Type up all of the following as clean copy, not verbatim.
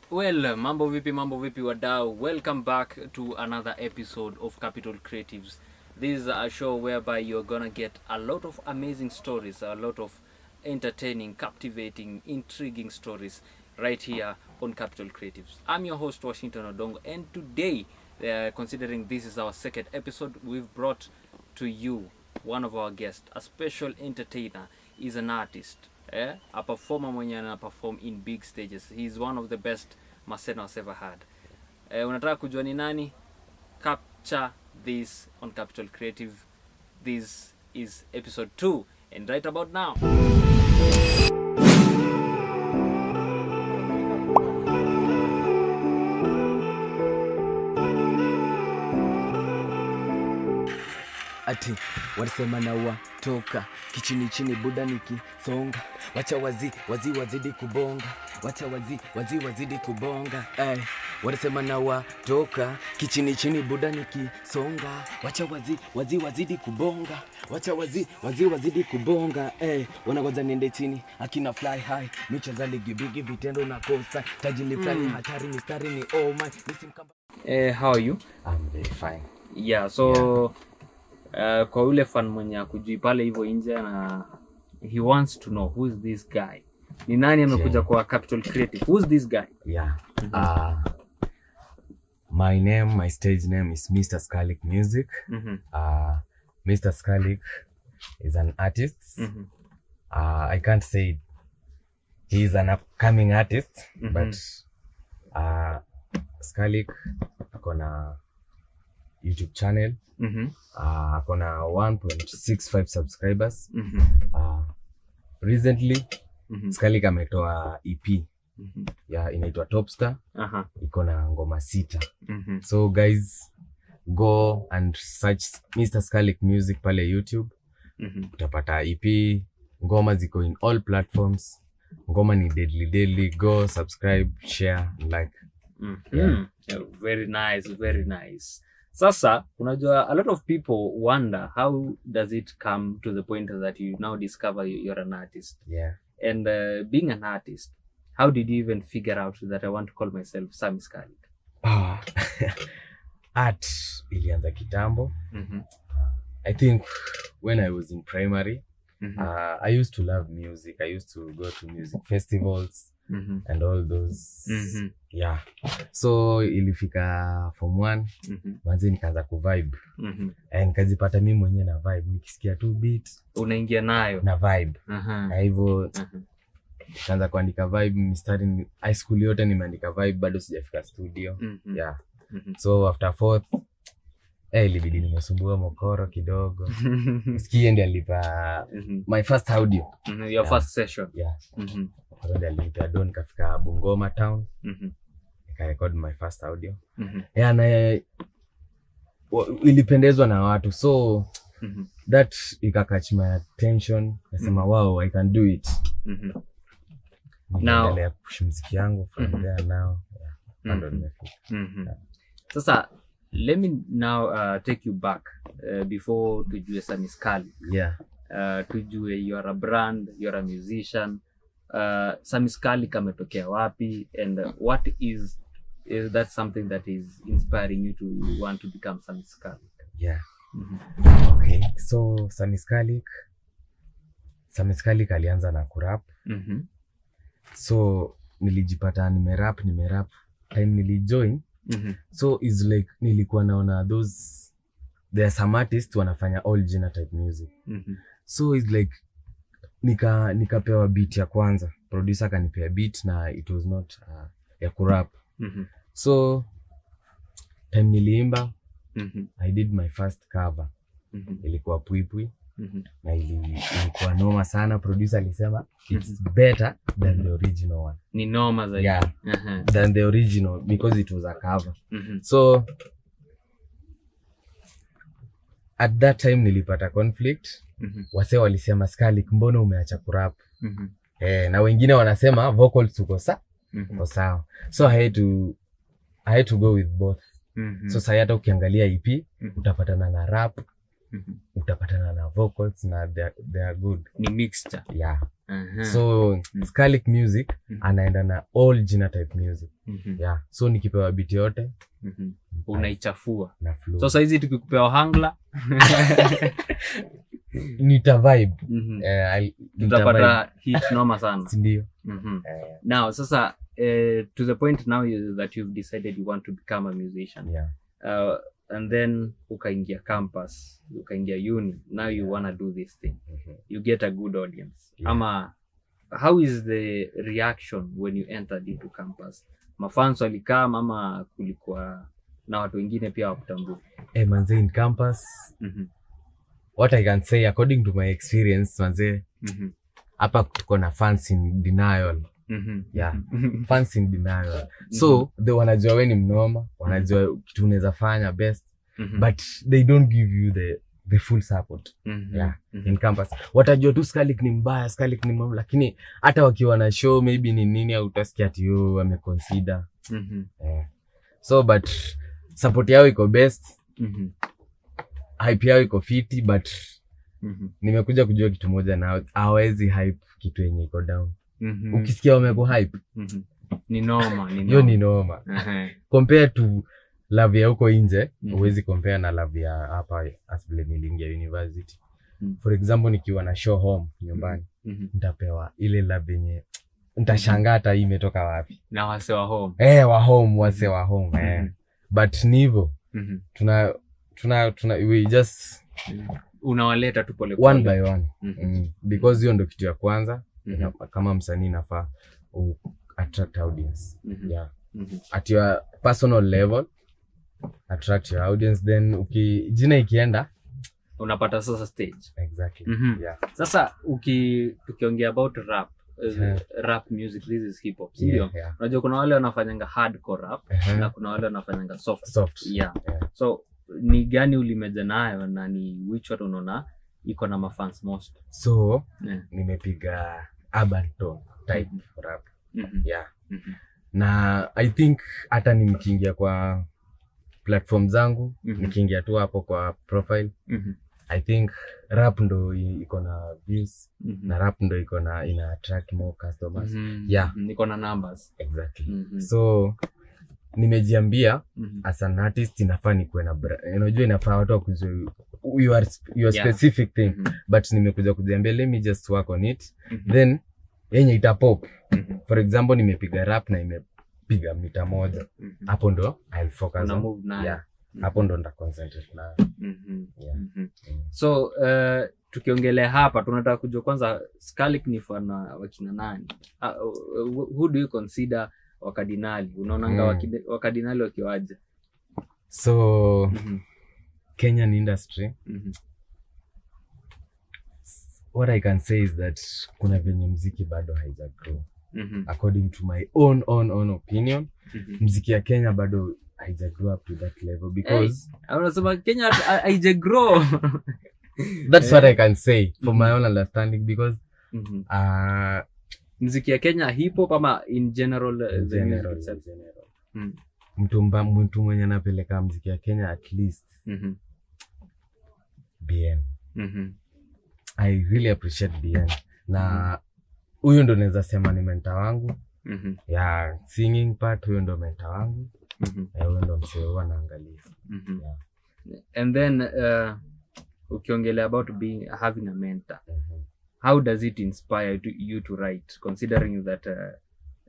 Well, mambo vipi wadau. Welcome back to another episode of Capital Creatives. This is a show whereby you're gonna get a lot of amazing stories, a lot of entertaining, captivating, intriguing stories right here on Capital Creatives. I'm your host Washington Odongo, and today, considering this is our second episode, we've brought to you one of our guests, a special entertainer. He's an artist, a performer mwenye ana perform in big stages. He's one of the best Maseno has ever had. Unataka kujua ni nani? Capture this on Capital Creative. This is episode 2, and right about now, ati wanasema na watoka kichini chini buda nikisonga, wacha wazidi kubonga, wacha wazidi kubonga. Wanasema na watoka kichini chini buda nikisonga, wacha wazidi kubonga, wacha wazidi kubonga. Wanangoja niende chini akina fly high, micheza ligi bigi vitendo na kosa, tajili fulani hatari mistari ni oh my nisimkamba. how are you? I'm very fine. Yeah, so kwa ule fan mwenye akujui pale hivyo nje na he wants to know who is this guy. Ni nani amekuja kwa Capital Creative? Who is this guy? Yeah. My stage name is Mr. Skalik Music. Mr. Skalik is an artist. I can't say he is an upcoming artist, but Skalik akona YouTube channel. Akona 1.65 subscribers. Recently Skalik ametoa EP inaitwa Topstar. Ikona ngoma 6. So guys, go and search Mr. Skalik Music pale YouTube. Utapata EP, ngoma ziko in all platforms. Ngoma ni deadly. Go subscribe, share, like. Yeah, very nice. Sasa, unajua, a lot of people wonder how does it come to the point that you now discover you're an artist. Yeah. And being an artist, how did you even figure out that I want to call myself Sami Skalik? Art ilianza kitambo. I think when I was in primary, I used to love music. I used to go to music festivals and all those. Yeah. So ilifika form 1, manzi nikaanza kuvibe. And nikajipata mimi mwenyewe na vibe, nikisikia tu beat unaingia nayo na vibe. Na hivyo nikaanza kuandika vibe mistari. High school yote nimeandika vibe, bado sijafika studio. Yeah. So after 4th ilibidi nimesumbua mokoro kidogo. Sikia ndiye alipa my first audio. Your first session. Yeah. Ndio alipa don kafika Bungoma town. Nika record my first audio. Yeah, na ilipendezwa na watu, so that ikakatch my attention. Nasema wow, I can do it. Now I push muziki yangu from there now. Sasa let me now take you back before tujue Sami Skalik. Yeah. Tujue you're a brand, you're a musician. Sami Skalik ametokea wapi, and what is that something that is inspiring you to want to become Sami Skalik? Yeah. Okay, so Sami Skalik alianza na kurap. So nilijipata nimerap time nilijoin. So it's like nilikuwa naona there are some artists wanafanya all genre type music. So it's like nikapewa beat ya kwanza, producer kanipea beat na it was not ya kurap. So time niliimba, I did my first cover. Ilikuwa Pwipwi. Na ilikuwa noma sana. Producer alisema it's better than the original one. Ni noma zaidi. Yeah. Than the original because it was a cover. So at that time nilipata conflict. Wase walisema Skalik, mbona umeacha kurap? Na wengine wanasema vocals uko sawa. So I had to go with both. So sasa hata ukiangalia EP utapatana na rap utapatana na vocals na they are good. Ni mixture. Yeah. So Scarlic Music anaenda na all genotype music. Yeah. So nikipewa beat yote unaichafua na flow. So saizi tukikupewa hangla nita vibe. Tutapata hit noma sana. Ndio. Now sasa to the point now that you've decided you want to become a musician. Yeah. And then ukaingia campus, ukaingia uni, now you wanna do this thing. You get a good audience. Yeah. Ama how is the reaction when you entered into campus? Mafans walikama ama kulikuwa na watu wengine pia wakutambua? Manze, in campus what I can say according to my experience, manze, hapa tuko na fans in denial. Yeah. Fans in denial. So they wanajua wewe ni mnoma, wanajua kitu unaweza fanya best, but they don't give you the full support. Yeah. In campus watajua tu Scarlic ni mbaya, Scarlic ni mbaya, lakini hata wakiwa na show maybe ni nini au utasikia ati yo wameconsider. So but support yao iko best. Hype yao iko fiti, but nimekuja kujua kitu moja, na hawezi hype kitu yenye iko down. Ukisikia wameko hype ni noma, hiyo ni noma. Compare to love ya huko nje, huwezi compare na love ya hapa as vile niliingia university. For example, nikiwa na show home nyumbani, nitapewa ile love yenye nitashangaa hata hii imetoka wapi. Na wase wa home. Wase wa home. But ni hivyo. Tuna we just unawaleta tu pole pole one by one. Because hiyo ndio kitu ya kwanza. Kama msanii nafaa attract audience. Yeah. At your personal level, attract your audience, then jina ikienda unapata sasa stage. Exactly. Yeah. Sasa tukiongea about rap, rap music, this is hip hop, sio? Unajua kuna wale wanafanyanga hardcore rap na kuna wale wanafanyanga soft. Yeah. So ni gani ulimeja nayo na ni which one unaona iko na mafans most? So nimepiga urban tone type rap. Yeah. Na I think hata nikiingia kwa platform zangu, nikiingia tu hapo kwa profile, I think rap ndo iko na views, na rap ndo iko na ina attract more customers. Yeah, niko na numbers. Exactly. So nimejiambia as an artist inafaa nikuwe na unajua inafaa watu wakujue your specific thing. But nimekuja kujiambia let me just work on it, then yenye itapop. For example, nimepiga rap na imepiga mita moja, hapo ndo I'll focus on. Yeah. Hapo ndo nda concentrate na. So tukiongelea hapa tunataka kujua kwanza Scarlic ni fan wakina nani? Who do you consider wakadinali? Unaonanga wakadinali wakiwaje? So Kenyan industry, what I can say is that kuna venye mziki bado haija grow. According to my own opinion, mziki ya Kenya bado haija grow up to that level because unasema Kenya haija grow. That's what I can say from my own understanding, because mziki ya Kenya hip hop ama in general, mtu mwenye anapeleka mziki ya Kenya at least BN. I really appreciate BN. Na huyo ndo naweza sema ni mentor wangu. Yeah, singing part, huyo ndo mentor wangu. Huyo ndo msee wanaangalia. Yeah. And then ukiongelea about having a mentor, how does it inspire you to write, considering that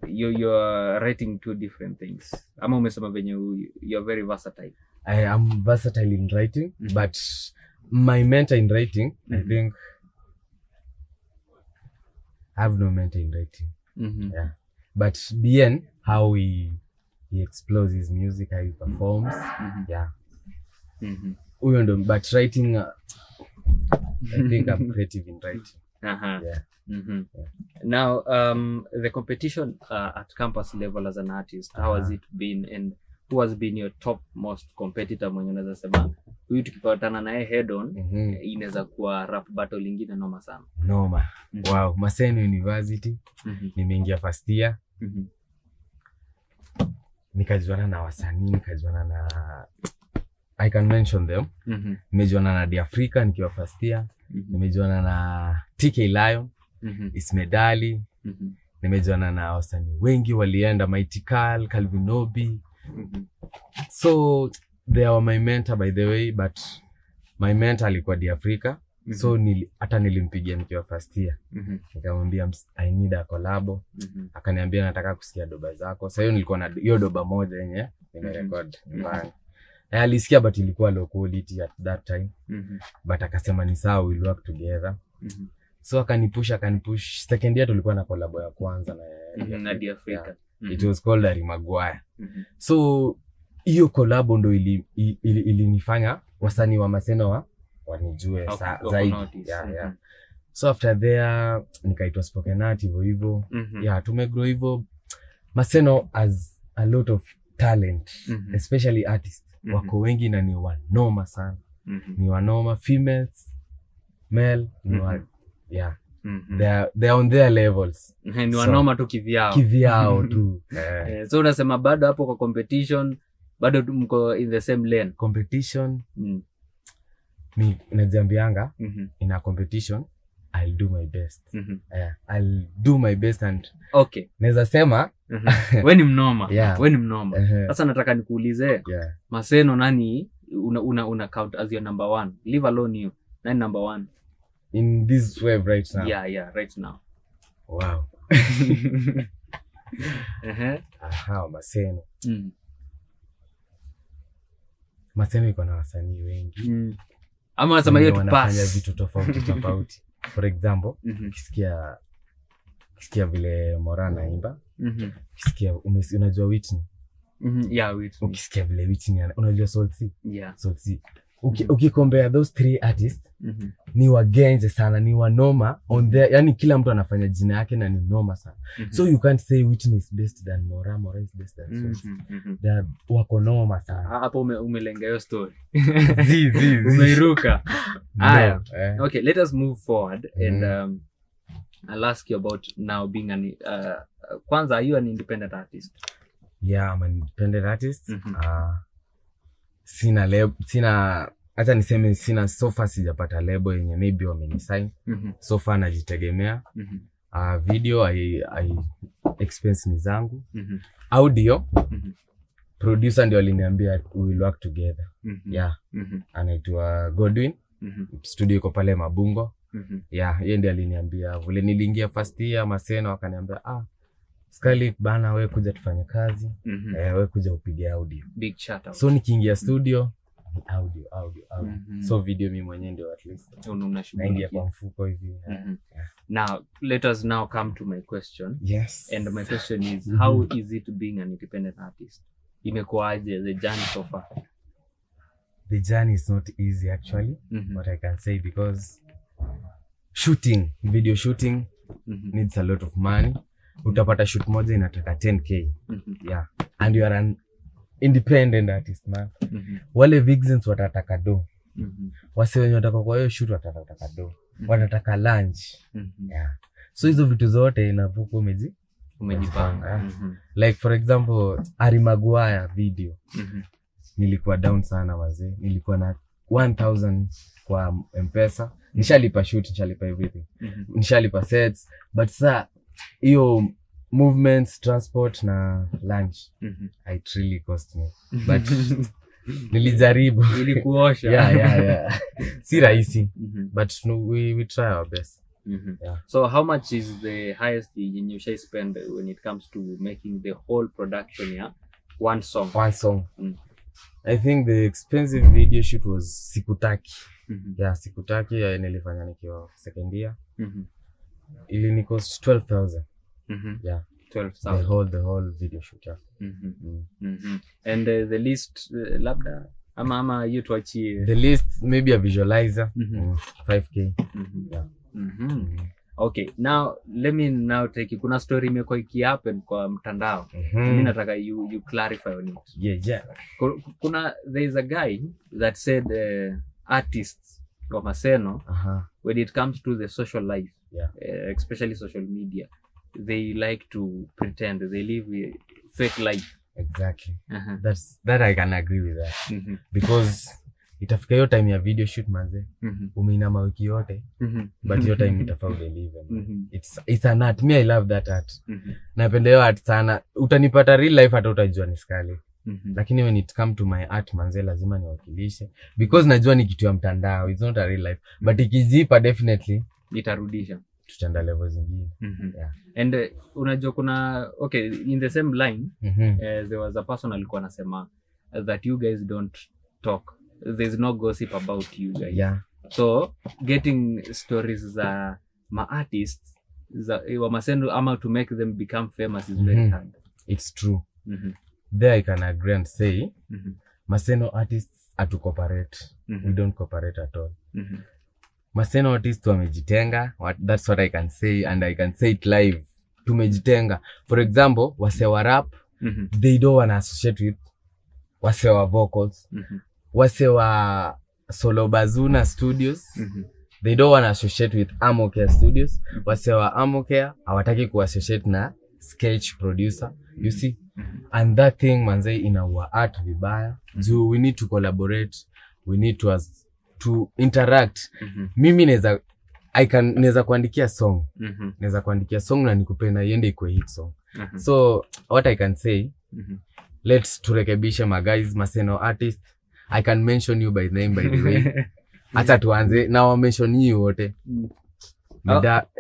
you're writing two different things? Ama umesema venye you're very versatile. I am versatile in writing, but my mentor in writing, I think I have no mentor in writing. Yeah. But BN, how he explores his music, how he performs. Yeah. Uyo ndo, but writing, I think I'm creative in writing. Yeah. Yeah. Now, the competition at campus level as an artist, how has it been, and who has been your top most competitor mwenye unaweza sema huyu tukipatana naye head on inaweza kuwa rap battle lingine noma sana? Noma. Wow, Maseno University. Nimeingia first year. Nikajuana na wasanii, nikajuana na I can mention them. Nimejuana na The Africa nikiwa first year. Nimejuana na TK Lion, Ismedali. Nimejuana na wasanii wengi walienda, Mighty Carl, Calvin Obi. So they were my mentor by the way, but my mentor alikuwa The Africa. So hata nilimpigia nikiwa first year. Nikamwambia I need a collab. Akaniambia nataka kusikia doba zako. Sasa hiyo nilikuwa na hiyo doba moja yenye nimerecord nyumbani. Alisikia but ilikuwa low quality at that time. But akasema ni sawa, we'll work together. So akanipush. Second year tulikuwa na collab ya kwanza na The Africa. It was called Harry Maguire. So hiyo collab ndo ilinifanya wasanii wa Maseno wanijue zaidi. So after there nikaitwa Spoken Art hivyo. Tumegrow hivyo. Maseno has a lot of talent, especially artists. Wako wengi na ni wanoma sana. Ni wanoma, females, male, they're on their levels. Ni wanoma tu kivyao tu. So unasema bado hapo kwa competition, bado mko in the same lane. Competition, mi najiambianga in a competition I'll do my best. I'll do my best and naweza sema wewe ni mnoma. Wewe ni mnoma. Sasa nataka nikuulize, Maseno nani una count as your number one? Leave alone you. Nani number one in this wave right now? Right now. Wow. Maseno. Maseno iko na wasanii wengi. Ama nasema hiyo tu pass. Wanafanya vitu tofauti. For example, kisikia vile Mora naimba. Kisikia unajua Whitney. Whitney. Ukisikia vile Whitney unajua Soul C. Soul C. Ukicompare those three artists, ni wagenje sana, ni wanoma on their, yani kila mtu anafanya jina yake na ni noma sana. So you can't say Whitney is best than Mora is best than Soul C. They wako noma sana. Hapo umelenga hiyo story. Umeiruka. Okay, let us move forward and I'll ask you about now being an kwanza, are you an independent artist? I'm an independent artist. Sina hata niseme sina, so far sijapata label yenye maybe wamenisign. So far najitegemea. Video I expense ni zangu. Audio producer ndio aliniambia we will work together. Anaitwa Godwin. Studio iko pale Mabungo. Yeye ndiye aliniambia vile niliingia first year Maseno, akaniambia Skylick bana, wewe kuja tufanye kazi. Wewe kuja upige audio. Big shout out. So nikiingia studio audio. So video mimi mwenyewe ndio at least naingia kwa mfuko hivi. Now let us now come to my question. Yes. And my question is how is it being an independent artist? Imekuaje the journey so far? The journey is not easy actually, what I can say, because video shooting needs a lot of money. Utapata shoot moja inataka 10k. And you are an independent artist man. Wale vixens watataka do. Wase wenye wataka kwa hiyo shoot watataka do. Watataka lunch. So hizo vitu zote inavuka umejipanga. Like for example, Harry Maguire video. Nilikuwa down sana wazee. Nilikuwa na 1000 kwa M-Pesa. Nishalipa shoot, nishalipa everything. Nishalipa sets, but saa hiyo movements, transport na lunch, it really cost me. But nilijaribu. Ilikuosha. Si rahisi. But we try our best. So how much is the highest you shall spend when it comes to making the whole production, one song? I think the expensive video shoot was Sikutaki. Sikutaki nilifanya nikiwa second year. Ili cost 12,000. 12,000. The whole video shoot. And the least labda ama you tuachie the least, maybe a visualizer. 5k. Okay, now let me now take kuna story imekuwa ikihappen kwa mtandao. Mimi nataka you clarify on it. Kuna there is a guy that said artists wa Maseno, when it comes to the social life, especially social media, they like to pretend they live a fake life. Exactly. That I can agree with that. Because itafika hiyo time ya video shoot manze. Umeinama wiki yote. But hiyo time itafaa udeliver. It's an art. Me I love that art. Napenda hiyo art sana. Utanipata real life hata utajua ni skali. Lakini when it come to my art manze lazima niwakilishe. Because najua ni kitu ya mtandao. It's not a real life. But ikizipa definitely itarudisha. Tutaenda level zingine. Yeah. And unajua kuna in the same line there was a person alikuwa anasema that you guys don't talk. There's no gossip about you guys. Yeah. So getting stories za ma artists za wa Maseno ama to make them become famous is very hard. It's true. There I can agree and say Maseno artists atu cooperate. We don't cooperate at all. Maseno artists wamejitenga. That's what I can say, and I can say it live. Tumejitenga. For example, wase wa rap, they don't want to associate with wase wa vocals. Wase wa Solo Bazuna Studios, they don't want to associate with Amocare Studios. Wase wa Amocare hawataki ku-associate na sketch producer. You see? And that thing manze inaua art vibaya. We need to collaborate. We need to interact. Mimi neza kuandikia song. Neza kuandikia song na nikupenda iende ikuwe hit song. So what I can say, let's turekebishe my guys, Maseno artist. I can mention you by name by the way. Hata tuanze na wa mention you wote.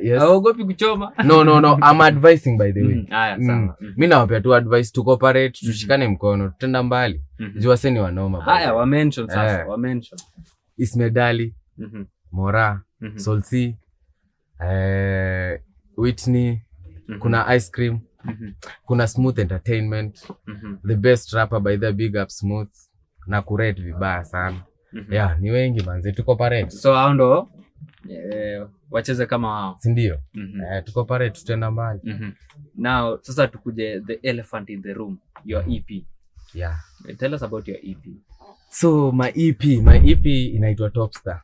Yes. Haogopi kuchoma? No, I'm advising by the way. Sawa. Mimi nawapea tu advice to cooperate, tushikane mkono, tutenda mbali. Jua seni wanoma. Haya wa mention sasa, wa mention. Ismedali, Mora, Solsi, Whitney, kuna Ice Cream, kuna Smooth Entertainment, the best rapper by the big up Smooth, na kurate vibaya sana. Yeah, ni wengi manze, tuko parade. So hao ndo wacheze kama wao. Si ndio? Tuko parade, tutenda mbali. Now, sasa tukuje the elephant in the room, your EP. Yeah. Tell us about your EP. So my EP inaitwa Topstar.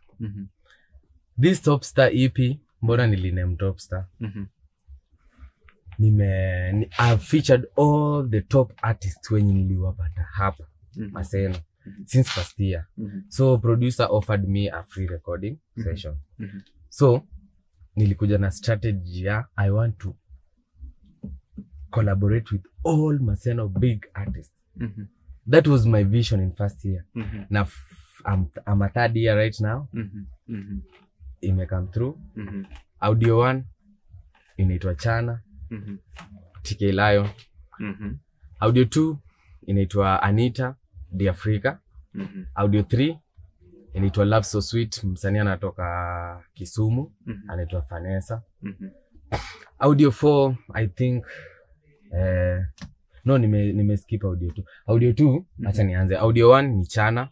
This Topstar EP, mbona niliname Topstar? I've featured all the top artists wenye niliwapata hapa Maseno since first year. So producer offered me a free recording session. So nilikuja na strategy ya I want to collaborate with all Maseno big artists. That was my vision in first year. Now I'm a third year right now. It may come through. Audio 1 inaitwa Chana. TK Lion. Audio 2 inaitwa Anita The Africa. Audio 3 inaitwa Love So Sweet, msanii anatoka Kisumu, anaitwa Vanessa. Audio 4 I think no nimeskip audio 2. Audio 2 acha nianze. Audio 1 ni Chana,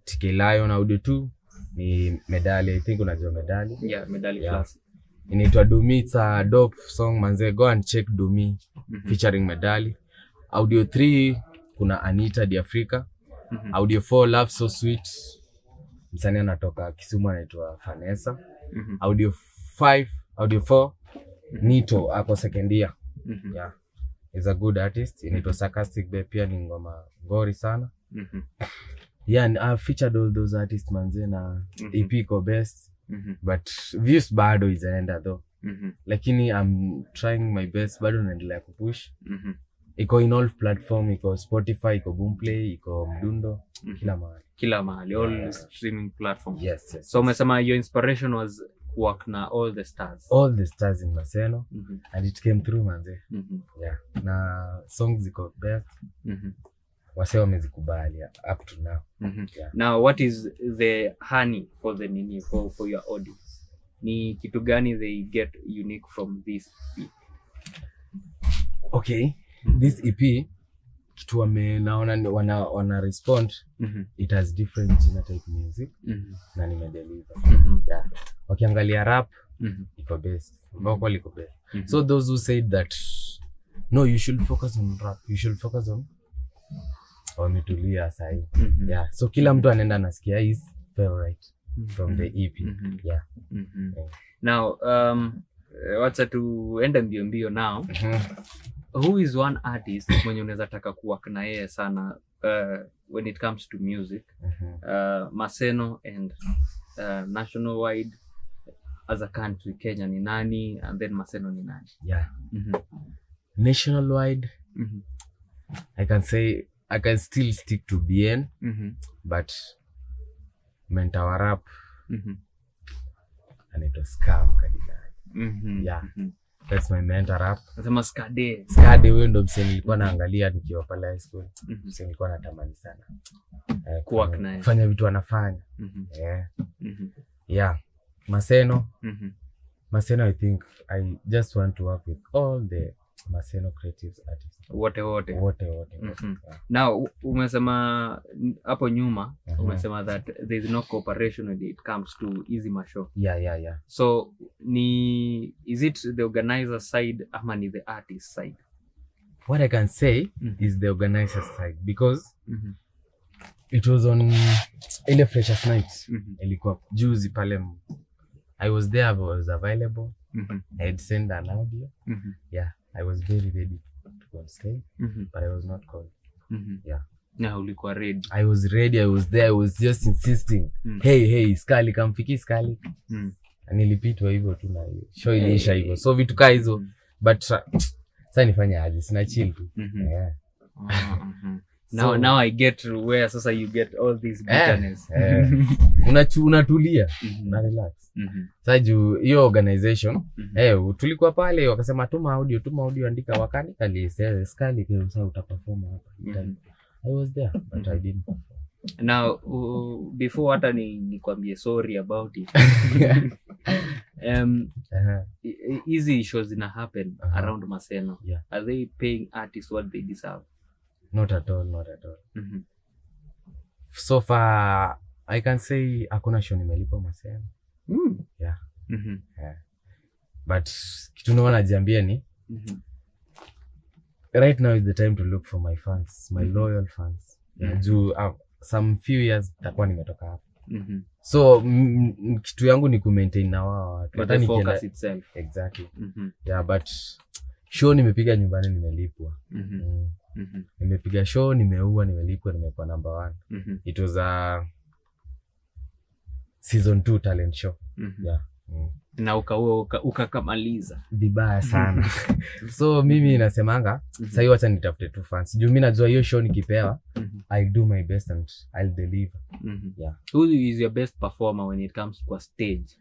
TK Lion. Audio 2 ni Medali. I think unajua Medali. Yeah, Medali class. Inaitwa Dumi. It's a dope song manze, go and check Dumi featuring Medali. Audio 3 kuna Anita The Africa. Audio 4 Love So Sweet, msanii anatoka Kisumu anaitwa Vanessa. Audio 4 Nito ako second year. Yeah. He's a good artist. Inaitwa Sarcastic Bay, pia ni ngoma ngori sana. Yeah, and I've featured all those artists manze na EP iko best. But views bado izaenda though. Lakini I'm trying my best, bado naendelea kupush. Iko in all platform, iko Spotify, iko Boomplay, iko Mdundo, kila mahali, all streaming platforms. Yes. So umesema your inspiration was work na all the stars in Maseno, and it came through manze. Yeah, na songs ziko best. Wase wamezikubali up to now. Yeah. Now what is the honey for the for your audience? Ni kitu gani they get unique from this EP? Okay, this EP kitu naona wana respond, it has different type music na nimedeliver. Yeah. Wakiangalia rap iko best, vocal iko best. So those who said that no, you should focus on rap, you should focus on, wametulia sahi. Yeah, so kila mtu anaenda nasikia his favorite from the EP. Yeah. Now wacha tuende mbio now. who is one artist mwenye unaweza taka kuwork na yeye sana when it comes to music? Maseno and national-wide as a country, Kenya ni nani, and then Maseno ni nani? Yeah. National-wide, I can say I can still stick to BN, but mentor wa rap anaitwa Scam Kadilai. Yeah. That's my mentor rap. Nasema Skade. Skade huyo ndo msee nilikuwa naangalia nikiwa pale high school. Msee nilikuwa natamani sana kufanya vitu anafanya. Yeah. Maseno. Maseno, I think I just want to work with all the Maseno creatives artists. Wote. Yeah. Now, umesema hapo nyuma, umesema that there is no cooperation when it comes to Easy Masho. Yeah. So, is it the organizer side ama ni the artist side? What I can say is the organizer side, because it was on ile Freshers Night. Ilikuwa juzi pale. I was there, I was available. I had sent an audio. Yeah, I was very ready to go on stage, but I was not called. Yeah. Na ulikuwa ready? I was ready, I was there, I was just insisting. Hey, Skali, kamfiki Skali. Nilipitwa hivyo tu na hiyo. Show iliisha hivyo. So vitu kaa hizo, but sasa nifanye aje? Sina chill tu. Yeah. Now I get where sasa you get all this bitterness. Unatulia, una relax. Sasa juu hiyo organization, tulikuwa pale wakasema tuma audio andika, wakanika list Skali kwa sasa utaperform hapa. I was there, but I didn't perform. Now before hata nikwambie sorry about it. Easy shows in happen around Maseno. Yeah. Are they paying artists what they deserve? Not at all. So far I can say hakuna show nimelipa Maseno. Yeah. Yeah. But kitu naona jiambia ni right now is the time to look for my fans, my loyal fans. Juu some few years takuwa nimetoka hapa. So kitu yangu ni ku-maintain na wao watu. But the focus itself. Exactly. Yeah, but show nimepiga nyumbani nimelipwa. Nimepiga show, nimeua, nimelipwa, nimekuwa number 1. It was a season 2 talent show. Yeah. Na ukakamaliza vibaya sana. So mimi nasemanga sasa hiyo acha nitafute tu fans. Juu mimi najua hiyo show nikipewa I'll do my best and I'll deliver. Yeah. Who is your best performer when it comes to a stage?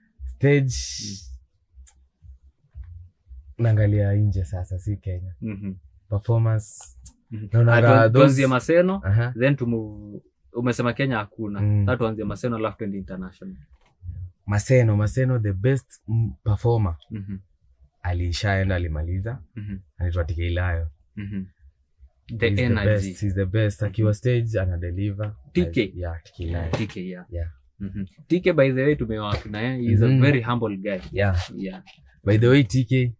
Naangalia nje sasa, si Kenya. Performance. Tuanzie Maseno, then to move. Umesema Kenya hakuna. That tuanzie Maseno alafu twende international. Maseno the best performer. Alishaenda alimaliza. Anaitwa TK Lion. The energy. He's the best. Akiwa stage ana deliver. TK. Yeah, TK Lion. TK, yeah. TK, by the way, tumewaka naye. He's a very humble guy. Yeah. By the way, TK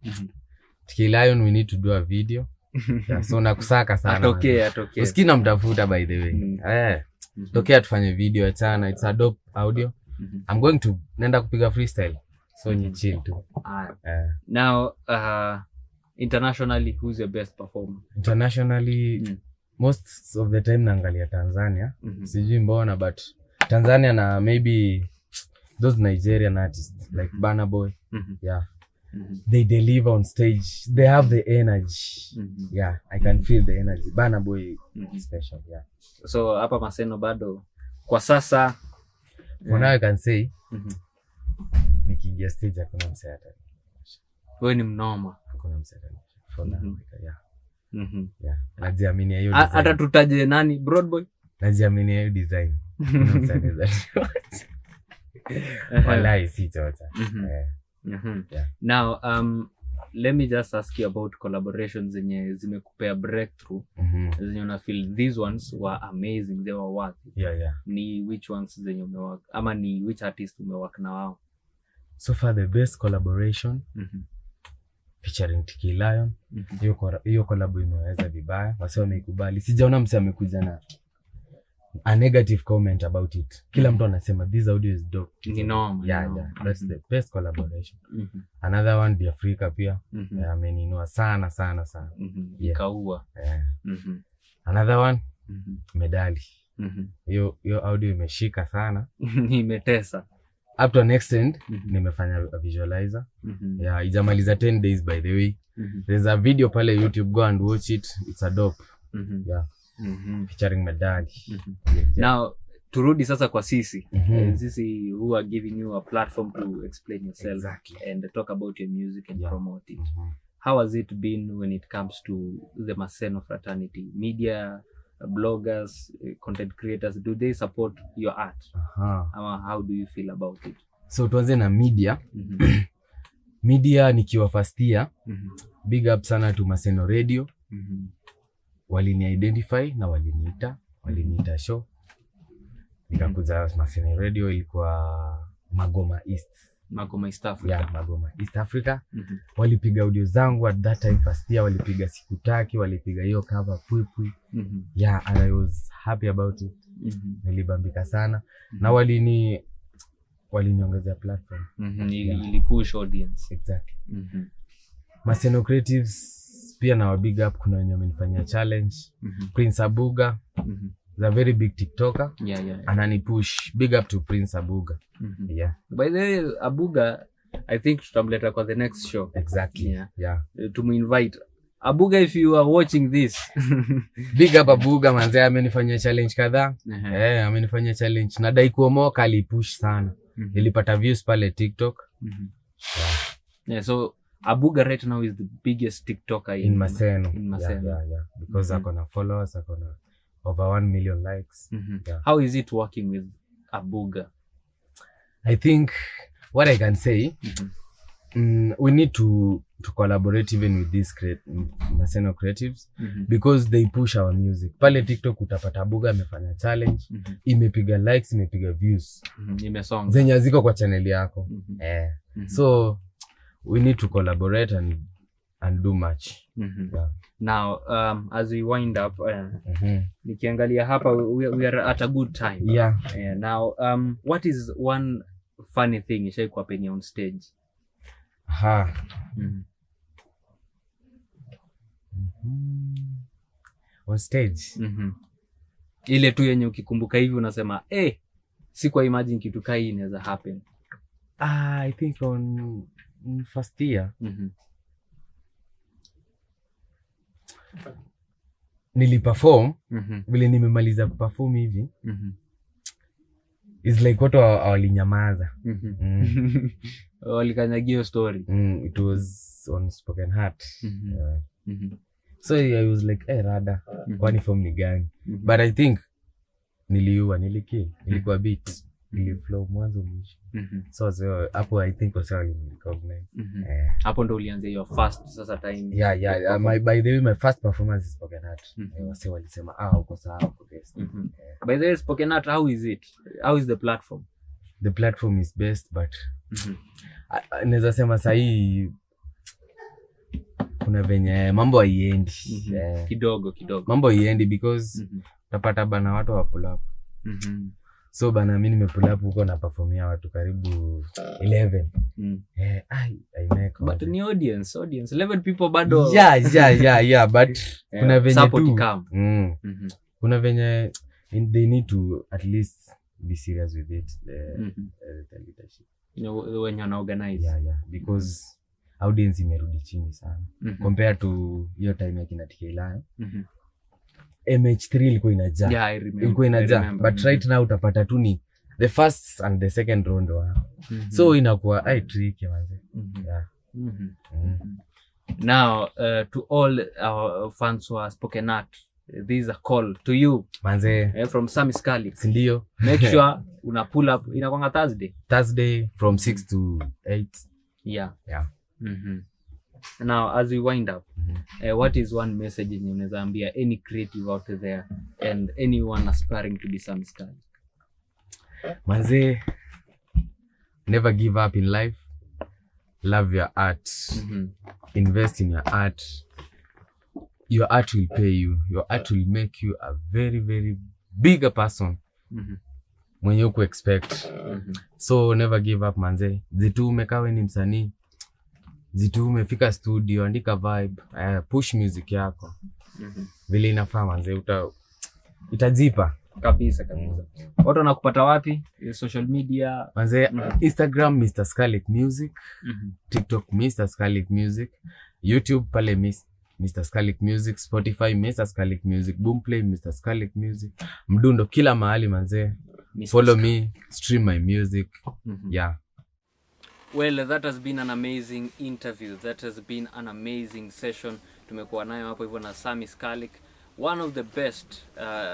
Lion, we need to do a video. Yeah, so nakusaka sana. Atokea. Usikina mtafuta by the way. Tokea tufanye video achana. It's a dope audio. I'm going to nenda kupiga freestyle. So ni chill tu. Now, internationally, who's your best performer? Internationally, most of the time naangalia Tanzania. Sijui mbona, but Tanzania na maybe those Nigerian artists like Burna Boy. Yeah. They deliver on stage. They have the energy. Yeah, I can feel the energy. Burna Boy special, yeah. So hapa Maseno bado kwa sasa for now I can say nikiingia stage hakuna msee. Wewe ni mnoma. Hakuna msee for now. Yeah. Najiamini hiyo design. Hata tutaje nani? Broadboy? Najiamini hiyo design. Wallahi si chocha. Yeah. Now let me just ask you about collaborations zenye zimekupea breakthrough. Zenye una feel these ones were amazing, they were worth it. Yeah. Ni which ones zenye umework ama ni which artist umework na wao? So far the best collaboration featuring TK Lion. Hiyo collab imeweza vibaya. Wase wameikubali. Sijaona mse amekuja a negative comment about it. Kila mtu anasema this audio is dope. Ni normal. Yeah. That's the best collaboration. Another one The Africa pia. Ameninua sana. Yeah. Ikaua. Yeah. Another one Medali. Hiyo audio imeshika sana. Imetesa. Up to an extent nimefanya visualizer. Yeah, ijamaliza 10 days by the way. There's a video pale YouTube, go and watch it. It's a dope. Yeah. Featuring Medali. Now turudi sasa kwa sisi. Sisi who are giving you a platform to explain yourself. Exactly. And talk about your music and promote it. How has it been when it comes to the Maseno fraternity? Media, bloggers, content creators, do they support your art? How do you feel about it? So tuanze na media. Media nikiwa first year. Big up sana to Maseno Radio. Walini identify na waliniita show. Nikakuja Maseno Radio, ilikuwa Magoma East Africa. Yeah, Magoma East Africa. Walipiga audio zangu at that time first year, walipiga Sikutaki, walipiga hiyo cover Pwipwi. Yeah, and I was happy about it. Nilibambika sana. Na waliniongezea platform. Ili push audience. Exactly. Maseno Creatives pia na wa big up, kuna wenye wamenifanyia challenge. Prince Abuga, the very big TikToker. Yeah. Anani push. Big up to Prince Abuga. Yeah. By the way, Abuga, I think tutamleta kwa the next show. Exactly. Yeah. Tumu-invite Abuga if you are watching this. Big up Abuga manze, amenifanyia challenge kadhaa. Amenifanyia challenge. Nadai kuomoka, alipush sana. Nilipata views pale TikTok. Yeah, so Abuga right now is the biggest TikToker in Maseno. Yeah. Because akona followers, akona over 1 million likes. Yeah. How is it working with Abuga? I think what I can say, we need to collaborate even with these Maseno Creatives, because they push our music. Pale TikTok utapata Abuga amefanya challenge, imepiga likes, imepiga views. Imesonga. Zenye ziko kwa channel yako. So we need to collaborate and do much. Yeah. Now, as we wind up, nikiangalia hapa, we are at a good time. Yeah. Now, what is one funny thing ishai kwa penye on stage? On stage? Ile tu yenye ukikumbuka hivi unasema, sikuwa imagine kitu kai hii inaweza happen. I think on first year. Niliperform. Vile nimemaliza kuperform hivi. It's like watu walinyamaza. Walikanyagia story. It was on Spoken Heart. So I was like, rada, kwani form ni gani? But I think nilikuwa beat. Niliflow mwanzo mwisho. So hapo I think wasa walirecognize. Hapo ndo ulianza your first sasa time. Yeah. By the way, my first performance is Spoken Heart. Wase walisema uko sawa uko best. By the way, Spoken Heart, how is it? How is the platform? The platform is best, but naweza sema sahi kuna venye mambo haiendi. Kidogo. Mambo haiendi because utapata bana watu wa pull up. So bana mimi nimepull up huko na performia watu karibu 11. I make but ni audience 11 people bado. Yeah, but kuna venye support tu come. Kuna venye they need to at least be serious with it, the leadership. When you organize. Yeah, because audience imerudi chini sana compared to hiyo time ya kina TK. MH3 ilikuwa inajaa. Yeah, I remember. But right now utapata tu ni the first and the second round so inakuwa tricky manze. Now to all our fans who are Spoken Heart, this is a call to you manze, from Sammy Scully. Sindio? Make sure una pull up inakwanga Thursday from 6 to 8. Yeah. Now as we wind up, what is one message yenye unaweza ambia any creative out there and anyone aspiring to be Sammy Scully? Manze, never give up in life. Love your art. Invest in your art. Your art will pay you. Your art will make you a very, very bigger person mwenye huku expect. So never give up manze. Zitume kawe ni msanii, zitume, fika studio, andika vibe, push music yako vile inafaa manze, itajipa kabisa. Watu wanakupata wapi? Social media manze? Instagram Mr. Scarlet Music, TikTok Mr. Scarlet Music, YouTube pale Mr. Scarlet Music, Spotify Mr. Scarlet Music, Boomplay Mr. Scarlet Music, Mdundo, kila mahali manze. Follow me, stream my music. Yeah. Well, that has been an amazing interview. That has been an amazing session. Tumekuwa nayo hapo hivyo na Sammy Scarlet, one of the best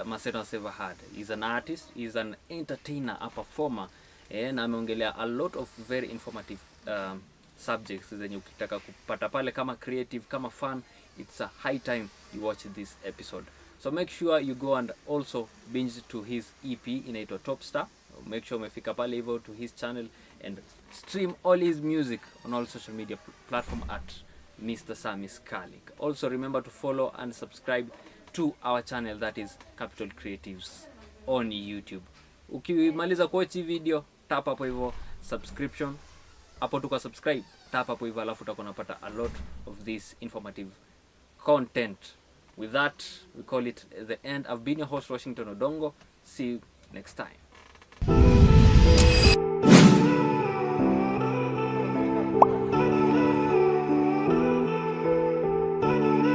Maseno has ever had. He's an artist, he's an entertainer, a performer, na ameongelea a lot of very informative subjects zenye ukitaka kupata pale kama creative, kama fun. It's a high time you watch this episode. So make sure you go and also binge to his EP inaitwa Top Star. Make sure umefika pale hivyo to his channel and stream all his music on all social media platform at Mr. Sammy Scarlet. Also remember to follow and subscribe to our channel, that is Capital Creatives on YouTube. Ukimaliza kuwatch video, tap hapo hivyo subscription. Hapo tuko subscribe, tap hapo hivyo alafu utakuwa unapata a lot of this informative content. With that, we call it the end. I've been your host, Washington Odongo. See you next time.